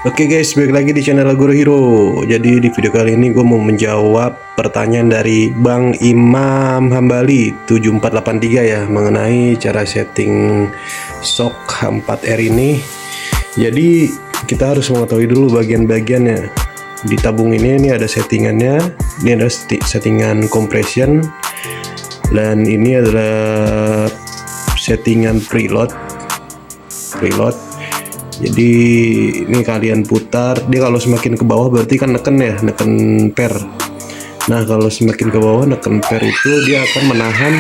Oke guys, balik lagi di channel Guru Hero. Jadi di video kali ini gue mau menjawab pertanyaan dari Bang Imam Hambali 7483 ya, mengenai cara setting shock H4R ini. Jadi kita harus mengetahui dulu bagian-bagiannya. Di tabung ini ada settingannya. Ini ada settingan compression, dan ini adalah settingan preload. Jadi ini kalian putar, dia kalau semakin ke bawah berarti kan neken per. Nah kalau semakin ke bawah neken per itu dia akan menahan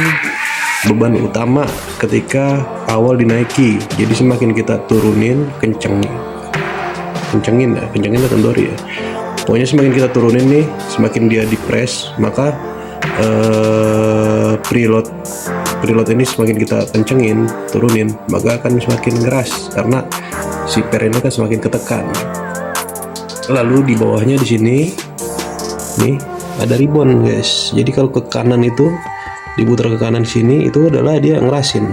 beban utama ketika awal dinaiki. Jadi semakin kita turunin, kencengin kendori ya. Pokoknya semakin kita turunin nih, semakin dia dipres, maka preload ini semakin kita kencengin, turunin, maka akan semakin keras karena si per ini kan semakin ketekan. Lalu di bawahnya di sini nih ada ribbon guys. Jadi kalau ke kanan itu diputar ke kanan sini, itu adalah dia ngerasin,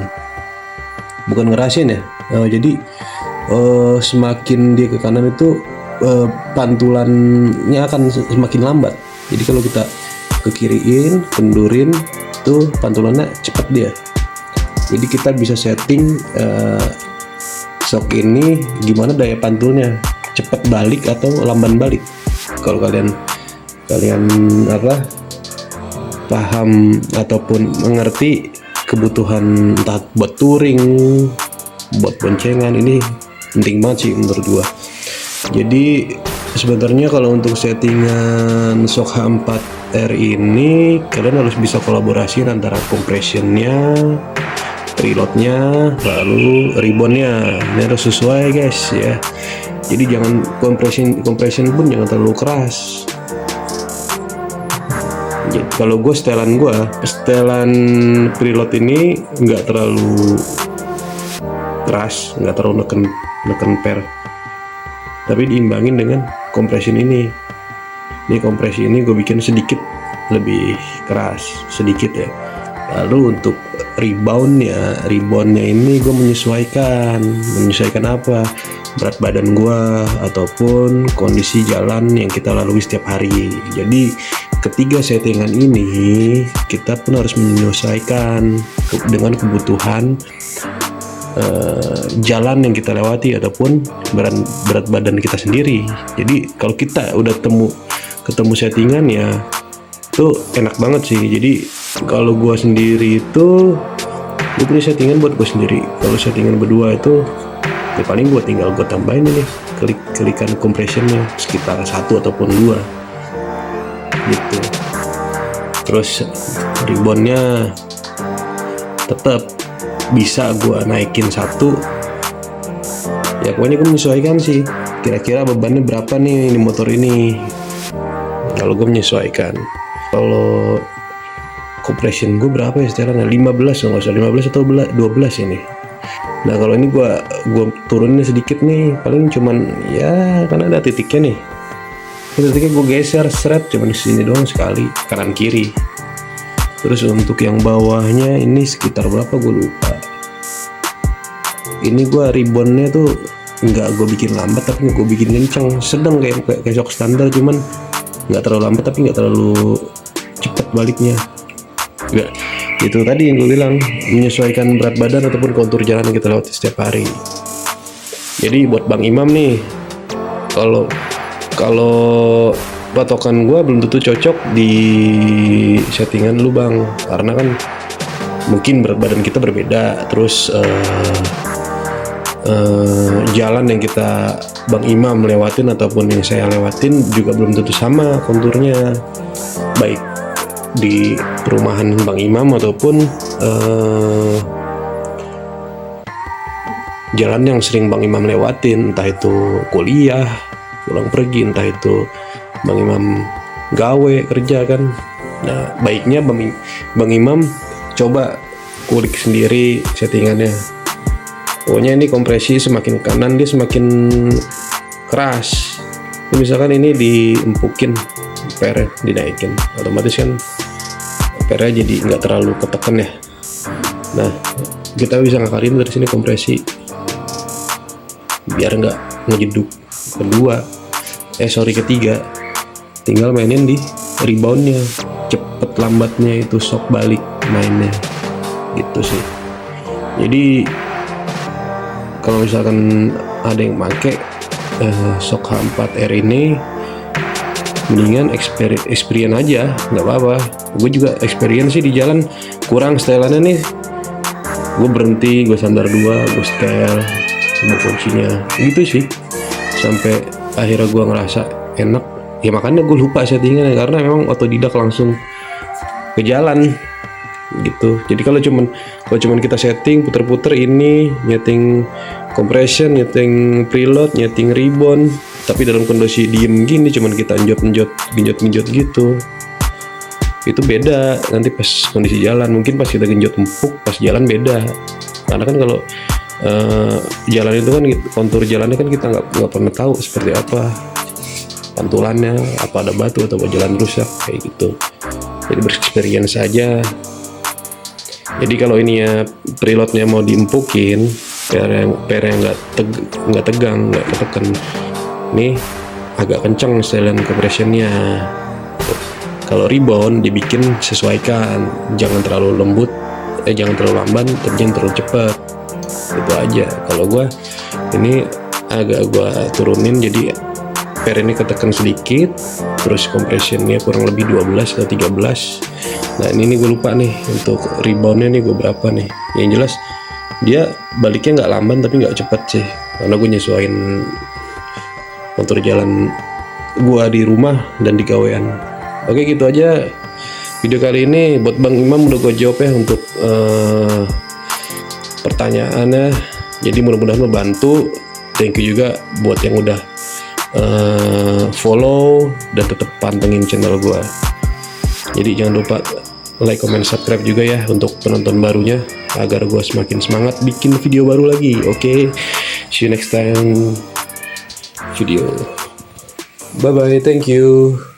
bukan ngerasin ya. Jadi semakin dia ke kanan itu pantulannya akan semakin lambat. Jadi kalau kita ke kiriin, kendurin, tuh pantulannya cepat dia. Jadi kita bisa setting shock ini gimana daya pantulnya, cepat balik atau lamban balik. Kalau kalian paham ataupun mengerti kebutuhan entah buat touring, buat boncengan, ini penting banget sih menurut gua. Jadi sebenarnya kalau untuk settingan shock H4R ini kalian harus bisa kolaborasi antara compressionnya, preloadnya, lalu ribbonnya. Ini harus sesuai guys ya. Jadi jangan compression pun jangan terlalu keras. Jadi, kalau gue setelan preload ini nggak terlalu keras, nggak terlalu neken per, tapi diimbangin dengan compression ini. Ini kompresi ini gue bikin sedikit lebih keras sedikit ya. Lalu untuk reboundnya ini gue menyesuaikan apa, berat badan gue ataupun kondisi jalan yang kita lalui setiap hari. Jadi ketiga settingan ini kita pun harus menyesuaikan dengan kebutuhan jalan yang kita lewati ataupun berat badan kita sendiri. Jadi kalau kita udah ketemu settingan ya tuh enak banget sih. Jadi kalau gua sendiri itu gue punya settingan buat gue sendiri. Kalau settingan berdua itu ya paling gua tinggal gue tambahin ini kelikan compressionnya sekitar 1 ataupun 2 gitu. Terus ribbonnya tetap bisa gua naikin 1 ya. Pokoknya gue menyesuaikan sih, kira-kira bebannya berapa nih di motor ini. Kalau gue menyesuaikan, kalau compression gue berapa ya sekarang, 15 nggak usah 15 atau 12 ini. Nah kalau ini gue turunin sedikit nih, paling cuman ya karena ada titiknya nih, titiknya gue geser seret cuman di sini doang sekali, kanan kiri. Terus untuk yang bawahnya ini sekitar berapa gue lupa. Ini gue ribbonnya tuh nggak gue bikin lambat tapi nggak gue bikin kenceng, sedang kayak shock standar, cuman nggak terlalu lambat tapi nggak terlalu cepet baliknya. Nggak, itu tadi yang gue bilang, menyesuaikan berat badan ataupun kontur jalan yang kita lewati setiap hari. Jadi buat Bang Imam nih, kalau patokan gue belum tentu cocok di settingan lu bang, karena kan mungkin berat badan kita berbeda, terus jalan yang kita Bang Imam lewatin ataupun yang saya lewatin juga belum tentu sama konturnya, baik di perumahan Bang Imam ataupun jalan yang sering Bang Imam lewatin, entah itu kuliah, pulang pergi, entah itu Bang Imam gawe kerja kan. Nah baiknya Bang Imam coba kulik sendiri settingannya. Pokoknya ini kompresi semakin kanan dia semakin keras. Misalkan ini diempukin, per dinaikin, otomatis kan pernya jadi nggak terlalu ketekan ya. Nah kita bisa ngakalin dari sini kompresi biar nggak ngejeduk. ketiga, tinggal mainin di reboundnya, cepet lambatnya itu shock balik mainnya gitu sih. Jadi kalau misalkan ada yang make shock H4R ini, mendingan experience aja, nggak apa-apa. Gue juga experience sih di jalan kurang stylannya nih, gue berhenti, gue sandar 2, gue setel, gue kuncinya gitu sih, sampai akhirnya gue ngerasa enak ya. Makanya gue lupa settingannya karena memang otodidak langsung ke jalan gitu. Jadi kalau cuman kita setting puter-puter ini, nyeting compression, nyeting preload, nyeting rebound, tapi dalam kondisi diem gini cuman kita genjot gitu, itu beda nanti pas kondisi jalan. Mungkin pas kita genjot empuk, pas jalan beda. Karena kan kalau jalan itu kan kontur jalannya kan kita nggak pernah tahu seperti apa pantulannya, apa ada batu atau jalan rusak kayak gitu. Jadi berexperience saja. Jadi kalau ini ya preloadnya mau diempukin, PR yang nggak tegang, nggak ketekan, nih agak kencang setelan compressionnya. Kalau rebound dibikin sesuaikan, jangan terlalu lembut, jangan terlalu lamban, tapi jangan terlalu cepat. Itu aja. Kalau gue ini agak gue turunin, jadi PR ini ketekan sedikit, terus compressionnya kurang lebih 12 atau 13. Nah ini gue lupa nih untuk reboundnya nih gue berapa nih. Yang jelas dia baliknya nggak lamban tapi nggak cepet sih, karena gue nyesuaiin kontur jalan gue di rumah dan di gawean. Oke, gitu aja video kali ini. Buat Bang Imam udah gue jawab ya untuk pertanyaannya, jadi mudah-mudahan membantu. Thank you juga buat yang udah follow dan tetap pantengin channel gue. Jadi jangan lupa like, comment, subscribe juga ya untuk penonton barunya, agar gue semakin semangat bikin video baru lagi. Oke, see you next time video. Bye bye, thank you.